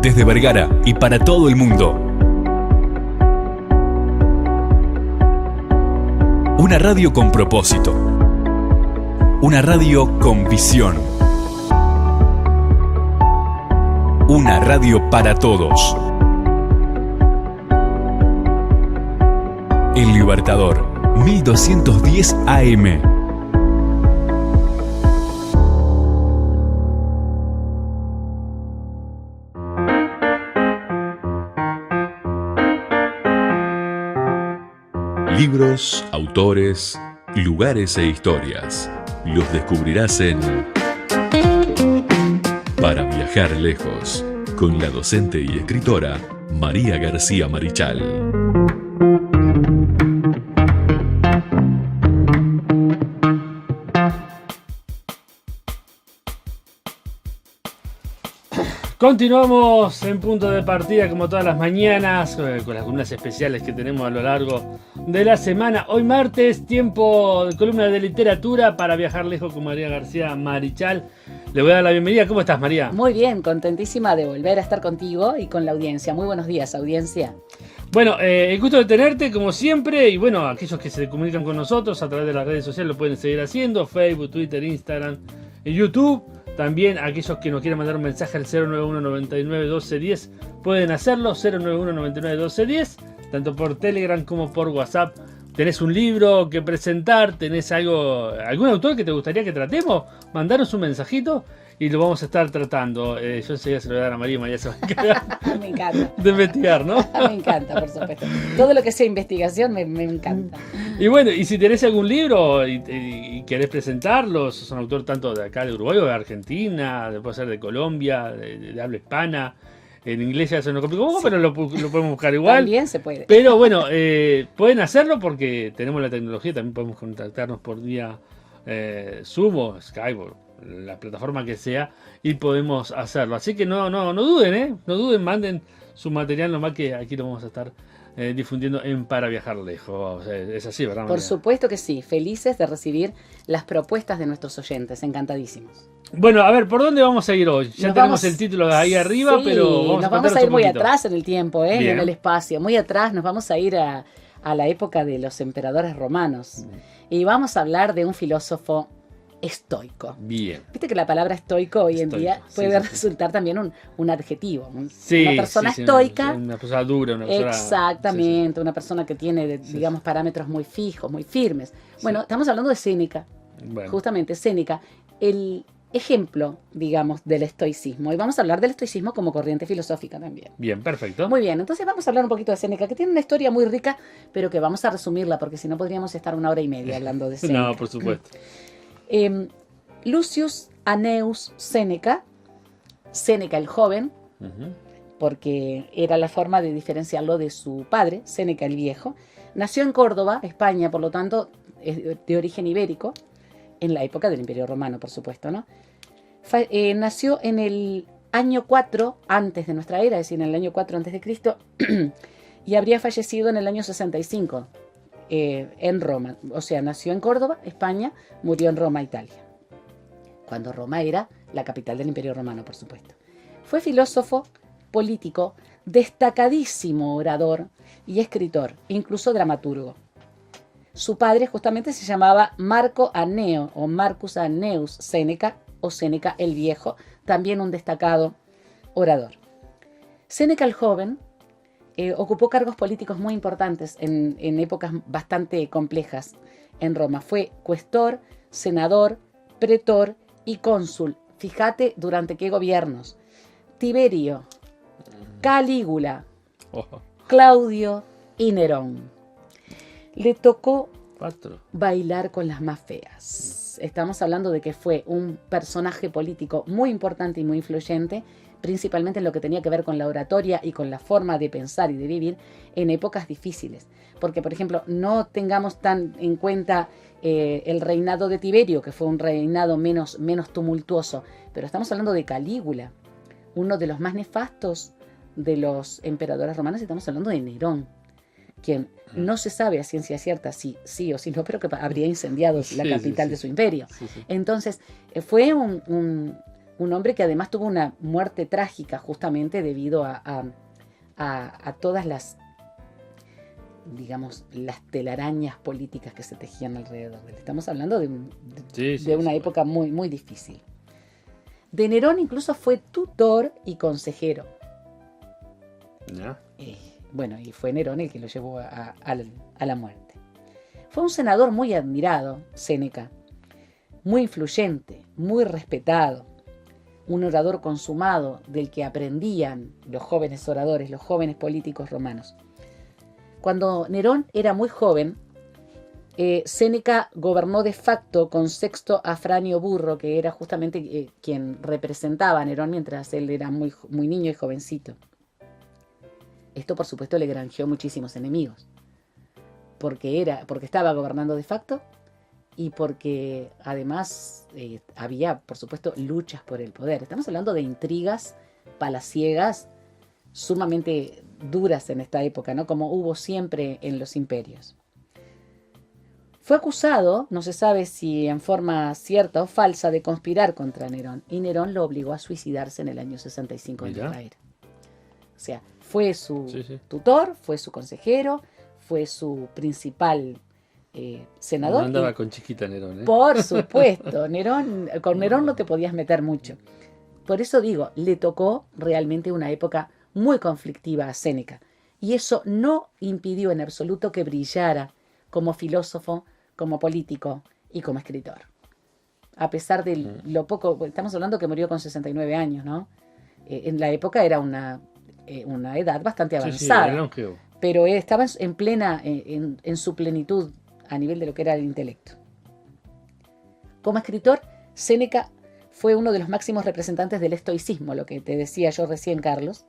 Desde Vergara y para todo el mundo. Una radio con propósito. Una radio con visión. Una radio para todos. El Libertador, 1210 AM. Libros, autores, lugares e historias. Los descubrirás en Para viajar lejos, con la docente y escritora María García Marichal. Continuamos en punto de partida como todas las mañanas con las columnas especiales que tenemos a lo largo de la semana. Hoy martes, tiempo de columna de literatura para viajar lejos con María García Marichal. Le voy a dar la bienvenida. ¿Cómo estás, María? Muy bien, contentísima de volver a estar contigo y con la audiencia. Muy buenos días, audiencia. Bueno, el gusto de tenerte como siempre y bueno, aquellos que se comunican con nosotros a través de las redes sociales lo pueden seguir haciendo, Facebook, Twitter, Instagram, YouTube. También aquellos que nos quieran mandar un mensaje al 091 99 12 10 pueden hacerlo, 091 99 12 10, tanto por Telegram como por WhatsApp. ¿Tenés un libro que presentar? ¿Tenés algún autor que te gustaría que tratemos? Mandaros un mensajito y lo vamos a estar tratando. Yo enseguida se lo voy a dar a María. María se va a encargar Me encanta. de investigar, ¿no? Me encanta, por supuesto. Todo lo que sea investigación me encanta. Y bueno, y si tenés algún libro y querés presentarlo, sos un autor tanto de acá de Uruguay o de Argentina, puede ser de Colombia, de habla hispana. En inglés ya se nos complica un poco, Sí. pero lo podemos buscar igual. También se puede. Pero bueno, pueden hacerlo porque tenemos la tecnología, también podemos contactarnos por vía Zoom o Skype, o la plataforma que sea, y podemos hacerlo. Así que no duden, no duden, manden su material nomás que aquí lo vamos a estar difundiendo en Para Viajar Lejos. Es así, ¿verdad, María? Por supuesto que sí. Felices de recibir las propuestas de nuestros oyentes. Encantadísimos. Bueno, a ver, ¿por dónde vamos a ir hoy? Ya tenemos el título ahí arriba, sí, pero nos vamos a ir muy atrás en el tiempo, Bien. en el espacio. Muy atrás nos vamos a ir a la época de los emperadores romanos. Y vamos a hablar de un filósofo estoico. Bien. Viste que la palabra estoico hoy en día puede sí, sí. resultar también un adjetivo. Sí, una persona sí, estoica. una persona dura, una persona... Exactamente, sí. una persona que tiene, digamos, parámetros muy fijos, muy firmes. Bueno, estamos hablando de Séneca, Bueno. justamente Séneca, el ejemplo, digamos, del estoicismo. Y vamos a hablar del estoicismo como corriente filosófica también. Bien, perfecto. Muy bien, entonces vamos a hablar un poquito de Séneca, que tiene una historia muy rica, pero que vamos a resumirla, porque si no podríamos estar 1 hora y media hablando de Séneca. No, por supuesto. Lucius Annaeus Séneca, Séneca el joven, Ujú. porque era la forma de diferenciarlo de su padre, Séneca el viejo, nació en Córdoba, España, por lo tanto es de origen ibérico, en la época del Imperio Romano, por supuesto, ¿no? Nació en el año 4 antes de nuestra era, es decir, en el año 4 antes de Cristo, y habría fallecido en el año 65 en Roma. O sea, nació en Córdoba, España, murió en Roma, Italia, cuando Roma era la capital del Imperio Romano, por supuesto. Fue filósofo, político, destacadísimo orador y escritor, incluso dramaturgo. Su padre justamente se llamaba Marco Anneo o Marcus Annaeus Séneca o Séneca el Viejo, también un destacado orador. Séneca el Joven ocupó cargos políticos muy importantes en épocas bastante complejas en Roma. Fue cuestor, senador, pretor y cónsul. Fíjate durante qué gobiernos. Tiberio, Calígula, Claudio y Nerón. Le tocó 4. bailar con las más feas. Estamos hablando de que fue un personaje político muy importante y muy influyente, principalmente en lo que tenía que ver con la oratoria y con la forma de pensar y de vivir en épocas difíciles. Porque, por ejemplo, no tengamos tan en cuenta el reinado de Tiberio, que fue un reinado menos tumultuoso, pero estamos hablando de Calígula, uno de los más nefastos de los emperadores romanos, y estamos hablando de Nerón, quien no se sabe a ciencia cierta si sí o si no, pero que habría incendiado la capital de su imperio. Sí. Entonces, fue un Un hombre que además tuvo una muerte trágica justamente debido a todas las, digamos, las telarañas políticas que se tejían alrededor de él. Estamos hablando de una época muy, muy difícil. De Nerón incluso fue tutor y consejero. ¿Ya? Bueno, y fue Nerón el que lo llevó a la muerte. Fue un senador muy admirado, Séneca, muy influyente, muy respetado, un orador consumado del que aprendían los jóvenes oradores, los jóvenes políticos romanos. Cuando Nerón era muy joven, Séneca gobernó de facto con Sexto Afranio Burro, que era justamente quien representaba a Nerón mientras él era muy, muy niño y jovencito. Esto, por supuesto, le granjeó muchísimos enemigos, porque estaba gobernando de facto y porque además había, por supuesto, luchas por el poder. Estamos hablando de intrigas palaciegas sumamente duras en esta época, ¿no? Como hubo siempre en los imperios. Fue acusado, no se sabe si en forma cierta o falsa, de conspirar contra Nerón, y Nerón lo obligó a suicidarse en el año 65 de la era. O sea, fue su tutor, fue su consejero, fue su principal senador. No andaba con chiquita Nerón, ¿eh? Por supuesto, con Nerón no te podías meter mucho. Por eso digo, le tocó realmente una época muy conflictiva a Séneca. Y eso no impidió en absoluto que brillara como filósofo, como político y como escritor. A pesar de lo poco, estamos hablando que murió con 69 años, ¿no? En la época era una edad bastante avanzada, pero estaba en plena, en su plenitud a nivel de lo que era el intelecto. Como escritor, Séneca fue uno de los máximos representantes del estoicismo, lo que te decía yo recién, Carlos,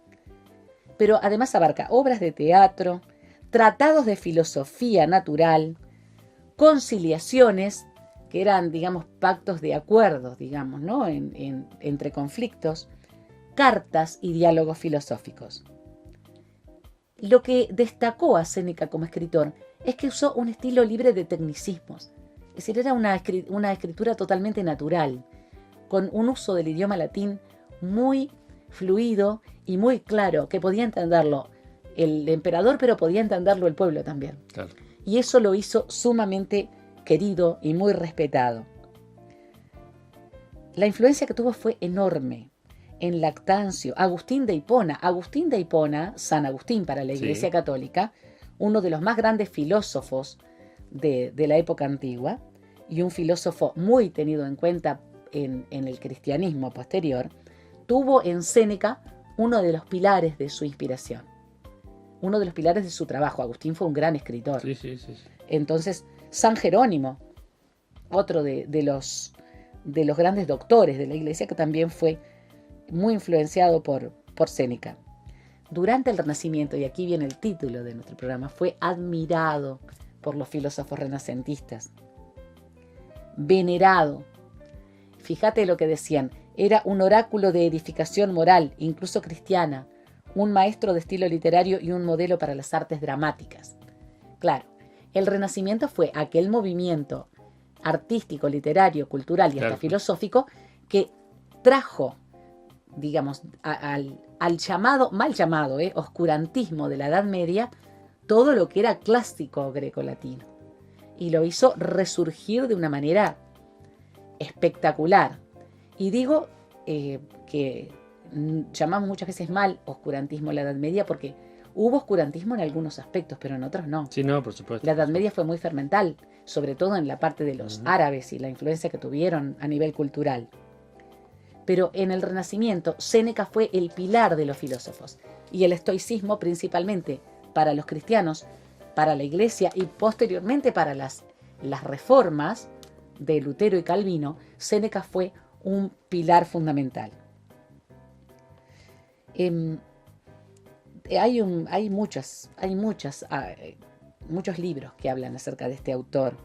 pero además abarca obras de teatro, tratados de filosofía natural, conciliaciones, que eran, digamos, pactos de acuerdos, digamos, ¿no? Entre conflictos, cartas y diálogos filosóficos. Lo que destacó a Séneca como escritor es que usó un estilo libre de tecnicismos, es decir, era una escritura totalmente natural, con un uso del idioma latín muy fluido y muy claro, que podía entenderlo el emperador, pero podía entenderlo el pueblo también. Claro. Y eso lo hizo sumamente querido y muy respetado. La influencia que tuvo fue enorme en Lactancio, Agustín de Hipona, San Agustín para la Iglesia Católica, uno de los más grandes filósofos de la época antigua y un filósofo muy tenido en cuenta en el cristianismo posterior, tuvo en Séneca uno de los pilares de su inspiración, uno de los pilares de su trabajo. Agustín fue un gran escritor. Sí. Entonces, San Jerónimo, otro de los grandes doctores de la Iglesia, que también fue muy influenciado por Séneca. Durante el Renacimiento, y aquí viene el título de nuestro programa, fue admirado por los filósofos renacentistas, venerado. Fíjate lo que decían, era un oráculo de edificación moral, incluso cristiana, un maestro de estilo literario y un modelo para las artes dramáticas. Claro, el Renacimiento fue aquel movimiento artístico, literario, cultural y hasta filosófico que trajo, digamos, al mal llamado oscurantismo de la Edad Media, todo lo que era clásico grecolatino. Y lo hizo resurgir de una manera espectacular. Y digo que llamamos muchas veces mal oscurantismo la Edad Media porque hubo oscurantismo en algunos aspectos, pero en otros no. Sí, no, por supuesto. La Edad Media fue muy fermental, sobre todo en la parte de los árabes y la influencia que tuvieron a nivel cultural. Pero en el Renacimiento, Séneca fue el pilar de los filósofos, y el estoicismo principalmente para los cristianos, para la Iglesia y posteriormente para las reformas de Lutero y Calvino, Séneca fue un pilar fundamental. Hay muchos libros que hablan acerca de este autor.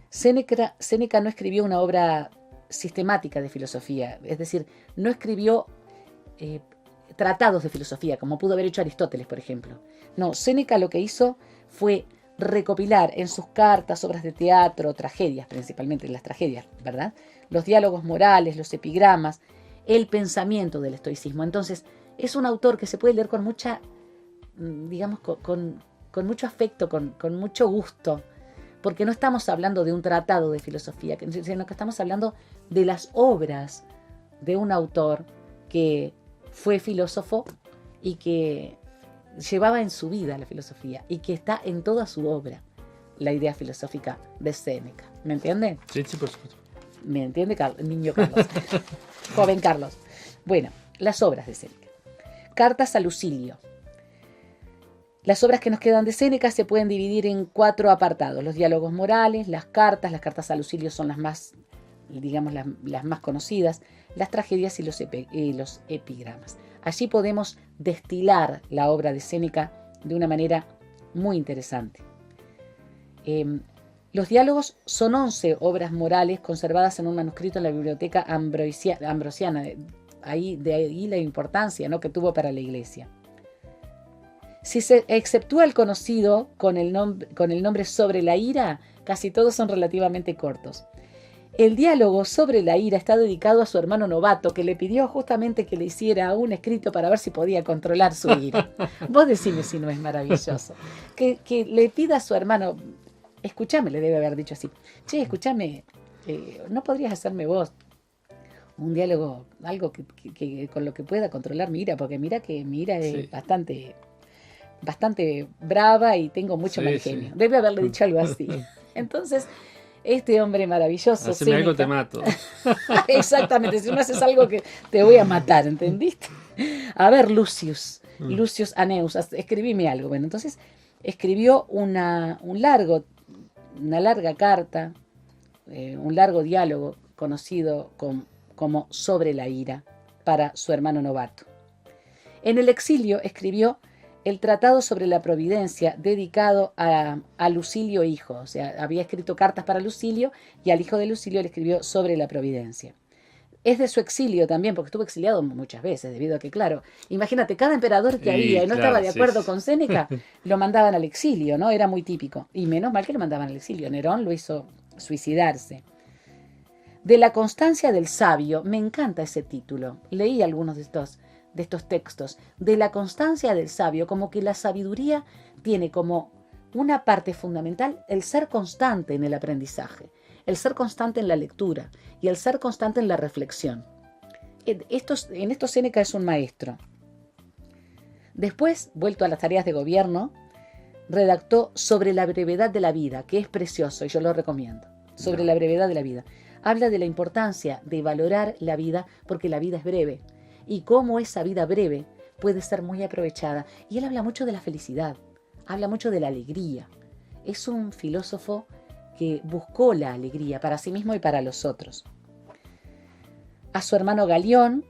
Séneca no escribió una obra sistemática de filosofía, es decir, no escribió tratados de filosofía como pudo haber hecho Aristóteles, por ejemplo. No, Séneca lo que hizo fue recopilar en sus cartas, obras de teatro, tragedias, principalmente las tragedias, ¿verdad? Los diálogos morales, los epigramas, el pensamiento del estoicismo. Entonces, es un autor que se puede leer con mucha, digamos, con mucho afecto, con mucho gusto, porque no estamos hablando de un tratado de filosofía, sino que estamos hablando de las obras de un autor que fue filósofo y que llevaba en su vida la filosofía y que está en toda su obra la idea filosófica de Séneca. ¿Me entienden? Sí, sí, por supuesto. ¿Me entiende, niño Carlos? Joven Carlos. Bueno, las obras de Séneca. Cartas a Lucilio. Las obras que nos quedan de Séneca se pueden dividir en 4 apartados. Los diálogos morales, las cartas a Lucilio son las más, digamos, las más conocidas, las tragedias y los epigramas. Allí podemos destilar la obra de Séneca de una manera muy interesante. Los diálogos son 11 obras morales conservadas en un manuscrito en la biblioteca ambrosiana. De ahí la importancia, ¿no?, que tuvo para la Iglesia. Si se exceptúa el conocido con el nombre Sobre la ira, casi todos son relativamente cortos. El diálogo Sobre la ira está dedicado a su hermano novato, que le pidió justamente que le hiciera un escrito para ver si podía controlar su ira. Vos decime si no es maravilloso. Que le pida a su hermano, escúchame, le debe haber dicho así, che, escúchame, ¿no podrías hacerme vos un diálogo, algo que con lo que pueda controlar mi ira? Porque mira que mi ira es bastante brava y tengo mucho mal genio. Debe haberle dicho algo así. Entonces, este hombre maravilloso. Haceme algo, te mato. Exactamente, si no haces algo que te voy a matar, ¿entendiste? A ver, Lucius Aneus, escribime algo. Bueno, entonces escribió una larga carta, un largo diálogo conocido como Sobre la ira para su hermano novato. En el exilio escribió el Tratado sobre la Providencia, dedicado a Lucilio hijo. O sea, había escrito cartas para Lucilio y al hijo de Lucilio le escribió Sobre la Providencia. Es de su exilio también, porque estuvo exiliado muchas veces, debido a que, claro, imagínate, cada emperador que había y no estaba de acuerdo con Séneca, lo mandaban al exilio, ¿no? Era muy típico. Y menos mal que lo mandaban al exilio. Nerón lo hizo suicidarse. De la constancia del sabio, me encanta ese título. Leí algunos de estos textos. De la constancia del sabio, como que la sabiduría tiene como una parte fundamental el ser constante en el aprendizaje, el ser constante en la lectura y el ser constante en la reflexión. En esto Séneca es un maestro. Después, vuelto a las tareas de gobierno, redactó Sobre la brevedad de la vida, que es precioso y yo lo recomiendo. Sobre la brevedad de la vida. Habla de la importancia de valorar la vida porque la vida es breve y cómo esa vida breve puede ser muy aprovechada. Y él habla mucho de la felicidad, habla mucho de la alegría. Es un filósofo que buscó la alegría para sí mismo y para los otros. A su hermano Galión,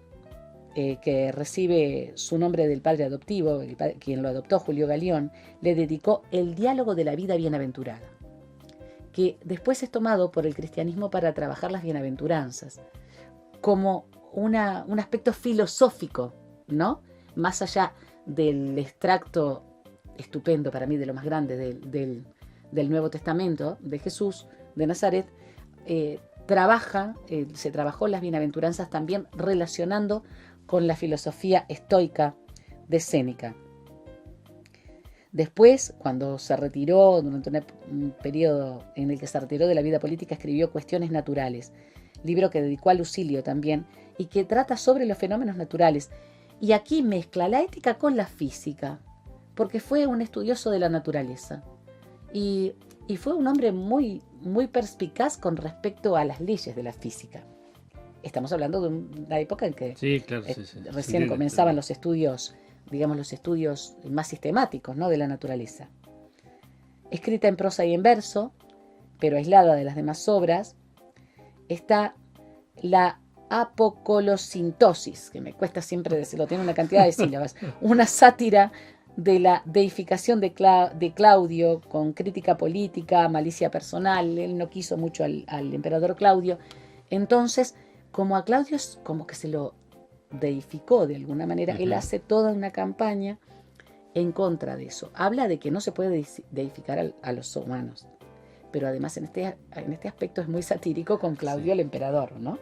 que recibe su nombre del padre adoptivo, quien lo adoptó, Julio Galión, le dedicó el diálogo de la vida bienaventurada, que después es tomado por el cristianismo para trabajar las bienaventuranzas, como un aspecto filosófico, ¿no? Más allá del extracto estupendo, para mí de lo más grande del Nuevo Testamento, de Jesús de Nazaret, se trabajó las bienaventuranzas también relacionando con la filosofía estoica de Séneca. Después, cuando se retiró, durante un periodo en el que se retiró de la vida política, escribió Cuestiones Naturales, libro que dedicó a Lucilio también, y que trata sobre los fenómenos naturales. Y aquí mezcla la ética con la física, porque fue un estudioso de la naturaleza. Y fue un hombre muy, muy perspicaz con respecto a las leyes de la física. Estamos hablando de una época en que recién comenzaban los estudios, digamos, los estudios más sistemáticos, ¿no?, de la naturaleza. Escrita en prosa y en verso, pero aislada de las demás obras, está la Apocolosintosis, que me cuesta siempre decirlo, tiene una cantidad de sílabas, una sátira de la deificación de Claudio, con crítica política, malicia personal. Él no quiso mucho al emperador Claudio. Entonces, como a Claudio como que se lo deificó de alguna manera, él hace toda una campaña en contra de eso. Habla de que no se puede deificar a los humanos, pero además en este aspecto es muy satírico con Claudio el emperador, ¿no?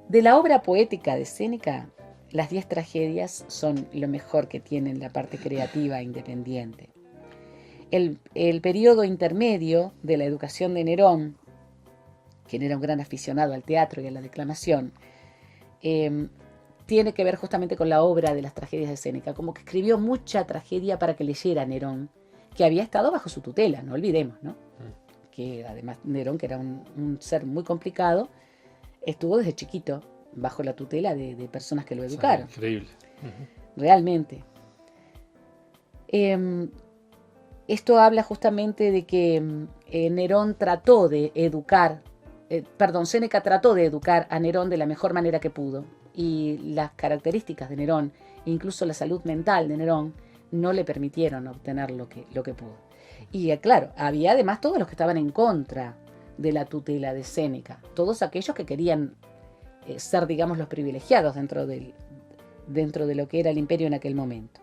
De la obra poética de Séneca, las 10 tragedias son lo mejor que tienen la parte creativa e independiente. El periodo intermedio de la educación de Nerón, quien era un gran aficionado al teatro y a la declamación, tiene que ver justamente con la obra de las tragedias de Séneca, como que escribió mucha tragedia para que leyera Nerón, que había estado bajo su tutela, no olvidemos, ¿no? Que además Nerón, que era un ser muy complicado, estuvo desde chiquito bajo la tutela de personas que lo educaron. Increíble. Realmente. Esto habla justamente de que Nerón trató de educar, Séneca trató de educar a Nerón de la mejor manera que pudo, y las características de Nerón, incluso la salud mental de Nerón, no le permitieron obtener lo que pudo. Y claro, había además todos los que estaban en contra de la tutela de Séneca, todos aquellos que querían ser, digamos, los privilegiados dentro de lo que era el imperio en aquel momento.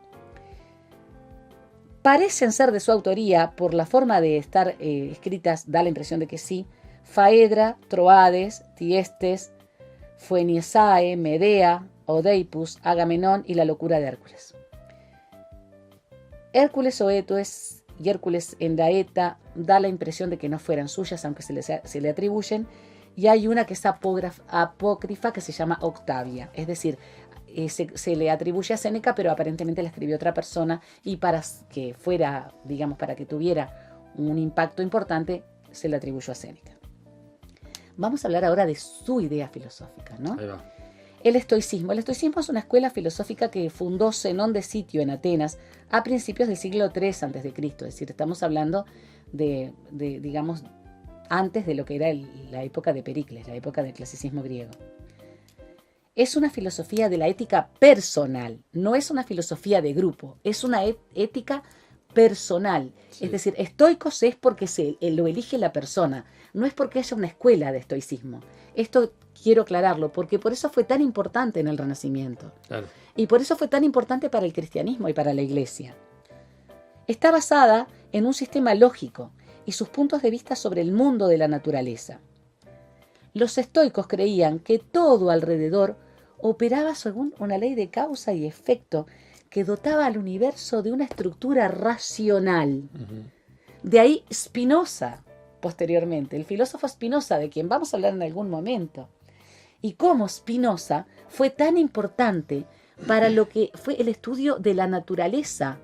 Parecen ser de su autoría, por la forma de estar escritas, da la impresión de que sí, Faedra, Troades, Tiestes, Phoeniceae, Medea, Odeipus, Agamenón y la locura de Hércules. Hércules o Etos y Hércules en la Eta da la impresión de que no fueran suyas, aunque se le atribuyen, y hay una que es apócrifa que se llama Octavia, es decir, se le atribuye a Séneca, pero aparentemente la escribió otra persona, y para que fuera, digamos, para que tuviera un impacto importante, se le atribuyó a Séneca. Vamos a hablar ahora de su idea filosófica, ¿no? Ahí va. El estoicismo. El estoicismo es una escuela filosófica que fundó Zenón de Sitio en Atenas a principios del siglo III a.C., es decir, estamos hablando de digamos, antes de lo que era la época de Pericles, la época del clasicismo griego. Es una filosofía de la ética personal, no es una filosofía de grupo, es una ética personal. Sí. Es decir, estoicos es porque lo elige la persona, no es porque haya una escuela de estoicismo. Esto quiero aclararlo, porque por eso fue tan importante en el Renacimiento. Claro. Y por eso fue tan importante para el cristianismo y para la Iglesia. Está basada en un sistema lógico y sus puntos de vista sobre el mundo de la naturaleza. Los estoicos creían que todo alrededor operaba según una ley de causa y efecto que dotaba al universo de una estructura racional. De ahí Spinoza, posteriormente, el filósofo Spinoza, de quien vamos a hablar en algún momento, y cómo Spinoza fue tan importante para lo que fue el estudio de la naturaleza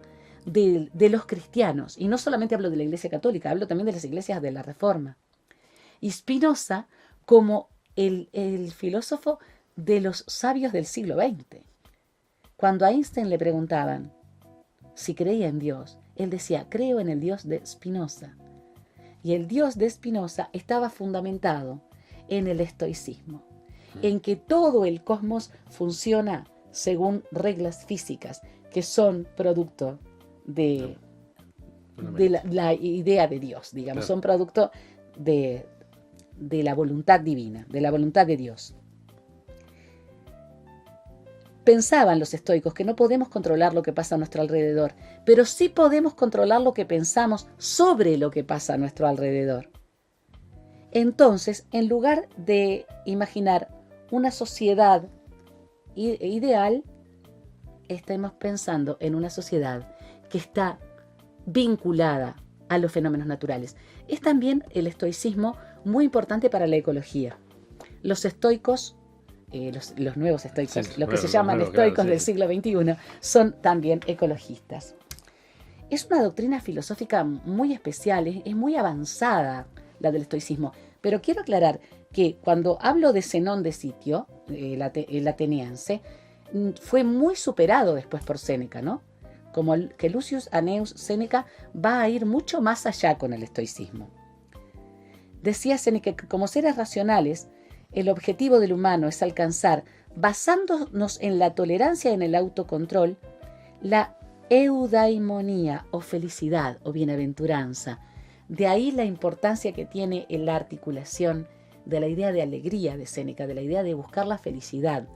de los cristianos. Y no solamente hablo de la Iglesia Católica, hablo también de las iglesias de la Reforma. Y Spinoza como el filósofo de los sabios del siglo XX. Cuando a Einstein le preguntaban si creía en Dios, él decía, creo en el Dios de Spinoza. Y el Dios de Spinoza estaba fundamentado en el estoicismo, en que todo el cosmos funciona según reglas físicas que son producto de la idea de Dios, digamos, son producto de la voluntad divina, de la voluntad de Dios. Pensaban los estoicos que no podemos controlar lo que pasa a nuestro alrededor, pero sí podemos controlar lo que pensamos sobre lo que pasa a nuestro alrededor. Entonces, en lugar de imaginar una sociedad ideal, estamos pensando en una sociedad que está vinculada a los fenómenos naturales. Es también el estoicismo muy importante para la ecología. Los estoicos, los nuevos estoicos, sí, los que se llaman estoicos del siglo XXI, son también ecologistas. Es una doctrina filosófica muy especial, es muy avanzada la del estoicismo, pero quiero aclarar que cuando hablo de Zenón de Sitio, el ateniense, fue muy superado después por Séneca, ¿no? Como que Lucius Annaeus Séneca va a ir mucho más allá con el estoicismo. Decía Séneca que como seres racionales, el objetivo del humano es alcanzar, basándonos en la tolerancia y en el autocontrol, la eudaimonía o felicidad o bienaventuranza. De ahí la importancia que tiene en la articulación de la idea de alegría de Séneca, de la idea de buscar la felicidad.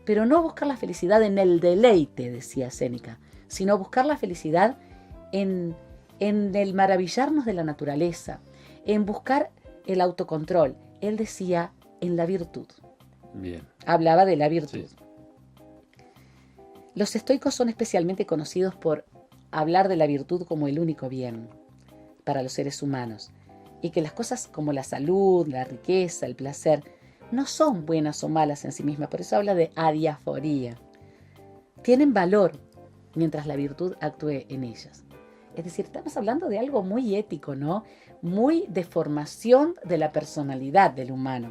Pero no buscar la felicidad en el deleite, decía Séneca, sino buscar la felicidad en el maravillarnos de la naturaleza, en buscar el autocontrol. Él decía, en la virtud. Bien. Hablaba de la virtud. Sí. Los estoicos son especialmente conocidos por hablar de la virtud como el único bien para los seres humanos, y que las cosas como la salud, la riqueza, el placer, no son buenas o malas en sí mismas. Por eso habla de adiaforía. Tienen valor mientras la virtud actúe en ellas. Es decir, estamos hablando de algo muy ético, ¿no? Muy de formación de la personalidad del humano.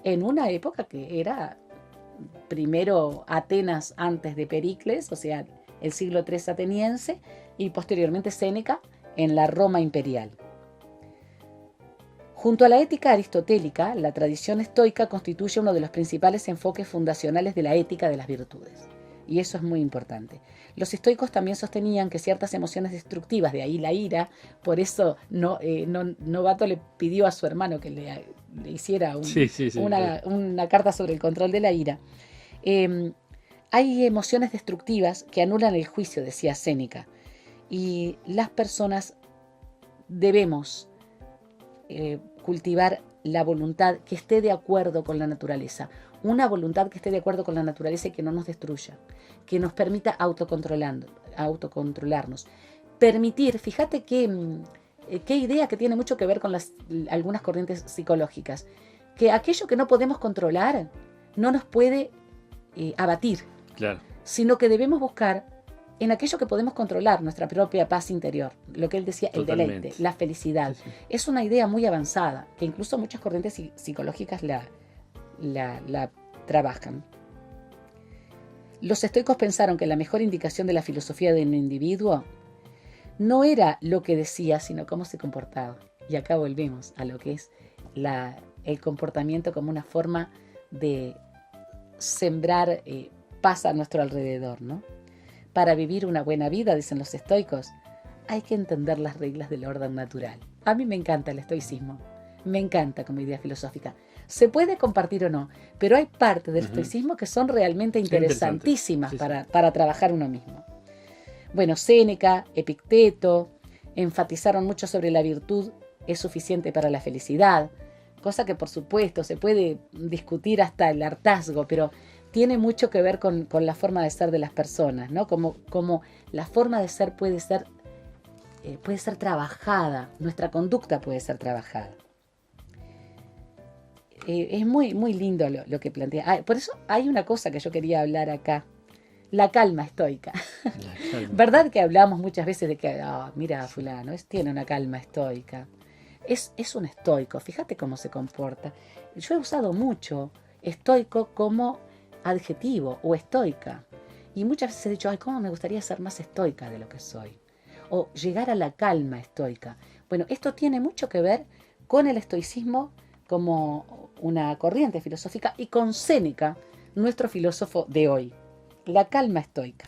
En una época que era primero Atenas antes de Pericles, o sea, el siglo III ateniense, y posteriormente Séneca en la Roma imperial. Junto a la ética aristotélica, la tradición estoica constituye uno de los principales enfoques fundacionales de la ética de las virtudes. Y eso es muy importante. Los estoicos también sostenían que ciertas emociones destructivas, de ahí la ira, por eso Novato le pidió a su hermano que le hiciera una carta sobre el control de la ira. Hay emociones destructivas que anulan el juicio, decía Séneca, y las personas debemos cultivar la voluntad que esté de acuerdo con la naturaleza. Una voluntad que esté de acuerdo con la naturaleza y que no nos destruya, que nos permita autocontrolarnos. Permitir, fíjate qué idea que tiene mucho que ver con algunas corrientes psicológicas, que aquello que no podemos controlar no nos puede abatir, claro, sino que debemos buscar en aquello que podemos controlar, nuestra propia paz interior, lo que él decía, totalmente. El deleite, la felicidad. Sí. Es una idea muy avanzada, que incluso muchas corrientes psicológicas la trabajan. Los estoicos pensaron que la mejor indicación de la filosofía de un individuo no era lo que decía, sino cómo se comportaba. Y acá volvemos a lo que es el comportamiento como una forma de sembrar paz a nuestro alrededor, ¿no? Para vivir una buena vida, dicen los estoicos, hay que entender las reglas del orden natural. A mí me encanta el estoicismo, me encanta como idea filosófica. Se puede compartir o no, pero hay partes del estoicismo que son realmente interesantísimas para trabajar uno mismo. Bueno, Séneca, Epicteto enfatizaron mucho sobre la virtud es suficiente para la felicidad, cosa que por supuesto se puede discutir hasta el hartazgo, pero tiene mucho que ver con la forma de ser de las personas, ¿no? Como la forma de ser puede ser trabajada, nuestra conducta puede ser trabajada. Es muy, muy lindo lo que plantea. Por eso hay una cosa que yo quería hablar acá, la calma estoica. ¿Verdad que hablamos muchas veces de que, mira, fulano, tiene una calma estoica? Es un estoico, fíjate cómo se comporta. Yo he usado mucho estoico como adjetivo o estoica. Y muchas veces he dicho, cómo me gustaría ser más estoica de lo que soy. O llegar a la calma estoica. Bueno, esto tiene mucho que ver con el estoicismo como una corriente filosófica y con Séneca, nuestro filósofo de hoy. La calma estoica.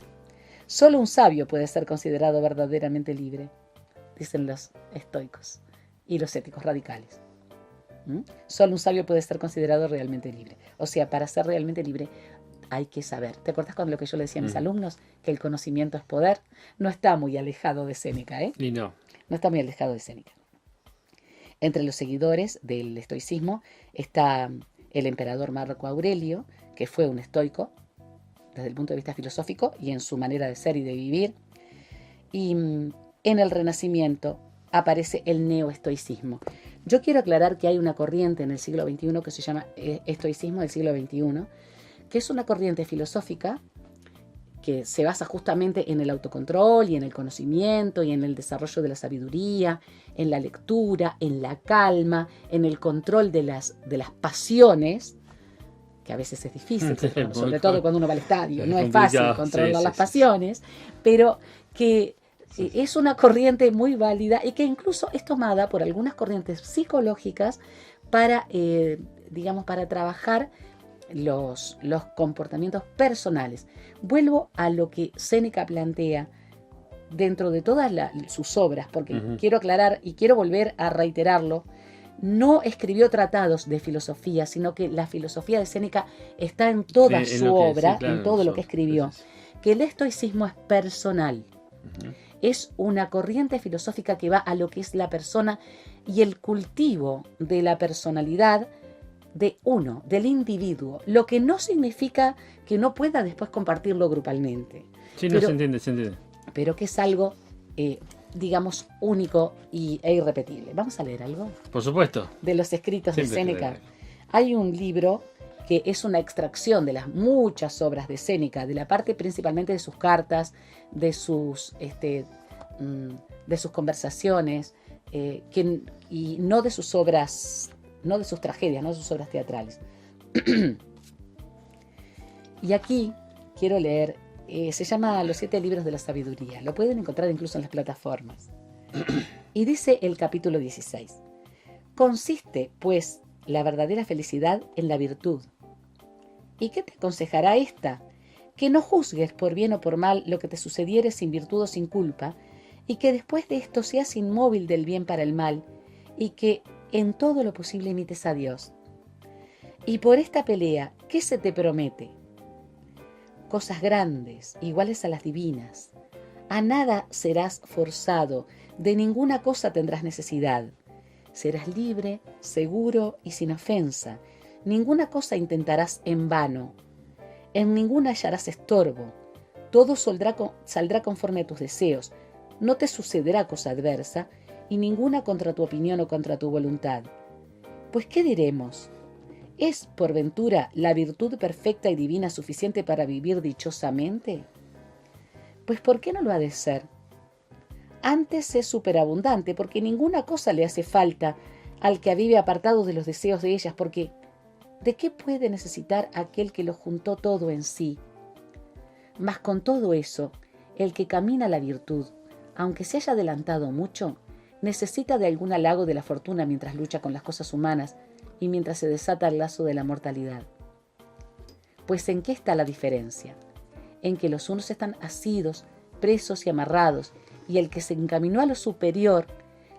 Solo un sabio puede ser considerado verdaderamente libre, dicen los estoicos y los éticos radicales. Solo un sabio puede ser considerado realmente libre. O sea, para ser realmente libre hay que saber. ¿Te acuerdas cuando lo que yo le decía a mis alumnos? Que el conocimiento es poder. No está muy alejado de Séneca, ¿eh? Y no. No está muy alejado de Séneca. Entre los seguidores del estoicismo está el emperador Marco Aurelio, que fue un estoico desde el punto de vista filosófico y en su manera de ser y de vivir. Y en el Renacimiento aparece el neoestoicismo. Yo quiero aclarar que hay una corriente en el siglo XXI que se llama estoicismo del siglo XXI, que es una corriente filosófica que se basa justamente en el autocontrol y en el conocimiento y en el desarrollo de la sabiduría, en la lectura, en la calma, en el control de las pasiones, que a veces es difícil, sobre todo cuando uno va al estadio, no es fácil controlar las pasiones, pero que es una corriente muy válida y que incluso es tomada por algunas corrientes psicológicas para, para trabajar los comportamientos personales. Vuelvo a lo que Séneca plantea dentro de todas sus obras, porque quiero aclarar y quiero volver a reiterarlo. No escribió tratados de filosofía, sino que la filosofía de Séneca está en toda su obra, en todo lo que escribió. Que el estoicismo es personal. Es una corriente filosófica que va a lo que es la persona y el cultivo de la personalidad de uno, del individuo, lo que no significa que no pueda después compartirlo grupalmente. Sí, no, se entiende, se entiende. Pero que es algo, digamos, único e irrepetible. ¿Vamos a leer algo? Por supuesto. De los escritos Siempre de Séneca. leer. Hay un libro que es una extracción de las muchas obras de Séneca, de la parte principalmente de sus cartas, de sus conversaciones, y no de sus obras, no de sus tragedias, no de sus obras teatrales. Y aquí quiero leer, se llama Los 7 libros de la sabiduría, lo pueden encontrar incluso en las plataformas. Y dice el capítulo 16: consiste, pues, la verdadera felicidad en la virtud. ¿Y qué te aconsejará esta? Que no juzgues por bien o por mal lo que te sucediere sin virtud o sin culpa, y que después de esto seas inmóvil del bien para el mal, y que en todo lo posible imites a Dios. Y por esta pelea, ¿qué se te promete? Cosas grandes, iguales a las divinas. A nada serás forzado, de ninguna cosa tendrás necesidad. Serás libre, seguro y sin ofensa. Ninguna cosa intentarás en vano. En ninguna hallarás estorbo. Todo saldrá conforme a tus deseos. No te sucederá cosa adversa, y ninguna contra tu opinión o contra tu voluntad. Pues, ¿qué diremos? ¿Es, por ventura, la virtud perfecta y divina suficiente para vivir dichosamente? Pues, ¿por qué no lo ha de ser? Antes es superabundante, porque ninguna cosa le hace falta al que vive apartado de los deseos de ellas, porque ¿de qué puede necesitar aquel que lo juntó todo en sí? Mas con todo eso, el que camina a la virtud, aunque se haya adelantado mucho, necesita de algún halago de la fortuna mientras lucha con las cosas humanas y mientras se desata el lazo de la mortalidad. Pues ¿en qué está la diferencia? En que los unos están asidos, presos y amarrados, y el que se encaminó a lo superior,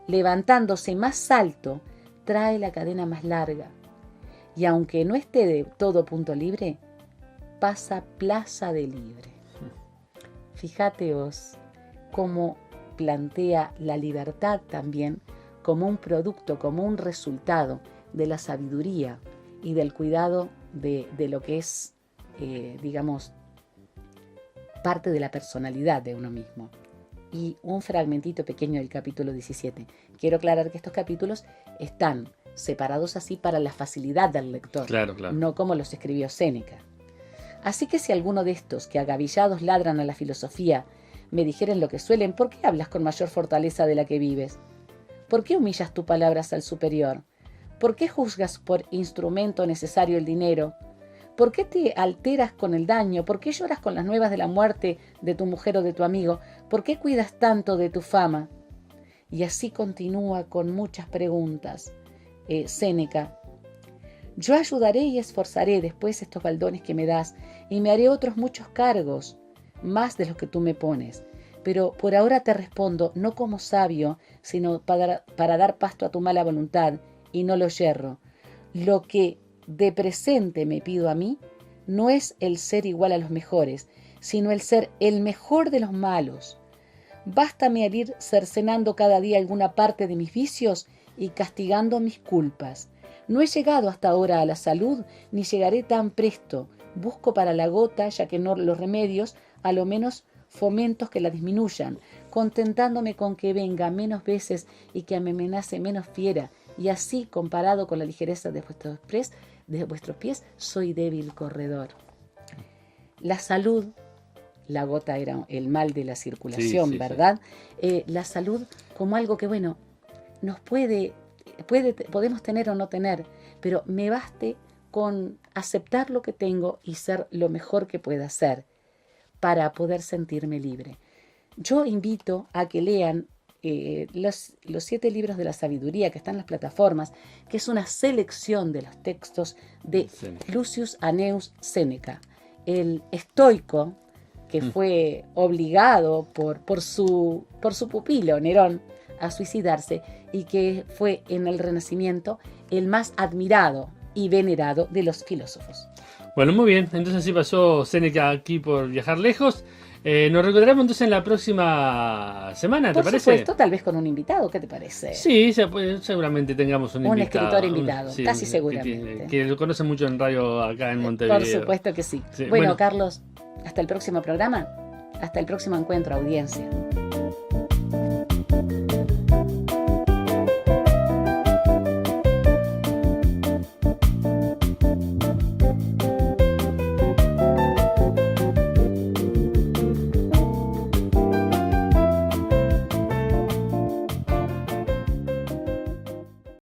levantándose más alto, trae la cadena más larga. Y aunque no esté de todo punto libre, pasa plaza de libre. Fíjateos cómo plantea la libertad también como un producto, como un resultado de la sabiduría y del cuidado de lo que es, digamos, parte de la personalidad de uno mismo. Y un fragmentito pequeño del capítulo 17. Quiero aclarar que estos capítulos están separados así para la facilidad del lector, Claro, claro. no como los escribió Séneca. Así que si alguno de estos que agavillados ladran a la filosofía me dijeren lo que suelen, ¿por qué hablas con mayor fortaleza de la que vives? ¿Por qué humillas tus palabras al superior? ¿Por qué juzgas por instrumento necesario el dinero? ¿Por qué te alteras con el daño? ¿Por qué lloras con las nuevas de la muerte de tu mujer o de tu amigo? ¿Por qué cuidas tanto de tu fama? Y así continúa con muchas preguntas. Séneca: yo ayudaré y esforzaré después estos baldones que me das, y me haré otros muchos cargos, más de los que tú me pones. Pero por ahora te respondo, no como sabio, sino para dar pasto a tu mala voluntad, y no lo yerro. Lo que de presente me pido a mí no es el ser igual a los mejores, sino el ser el mejor de los malos. Bástame al ir cercenando cada día alguna parte de mis vicios y castigando mis culpas. No he llegado hasta ahora a la salud, ni llegaré tan presto. Busco para la gota, ya que no los remedios, a lo menos fomentos que la disminuyan, contentándome con que venga menos veces y que me amenace menos fiera, y así, comparado con la ligereza de vuestros pies, soy débil corredor. La salud, la gota era el mal de la circulación, sí, ¿verdad? La salud como algo que, bueno, nos podemos tener o no tener, pero me baste con aceptar lo que tengo y ser lo mejor que pueda ser para poder sentirme libre. Yo invito a que lean los 7 libros de la sabiduría que están en las plataformas, que es una selección de los textos de Lucius Anneus Séneca, el estoico que fue obligado por su pupilo Nerón a suicidarse y que fue en el Renacimiento el más admirado y venerado de los filósofos. Bueno, muy bien. Entonces así pasó Séneca aquí por viajar lejos. Nos reencontramos entonces en la próxima semana, ¿te Por parece? supuesto, tal vez con un invitado, ¿qué te parece? Sí, seguramente tengamos un invitado. escritor invitado, casi que seguramente. Que lo conoce mucho en radio acá en Montevideo. Por supuesto que sí. Sí, Bueno, Carlos, hasta el próximo programa, hasta el próximo encuentro, audiencia.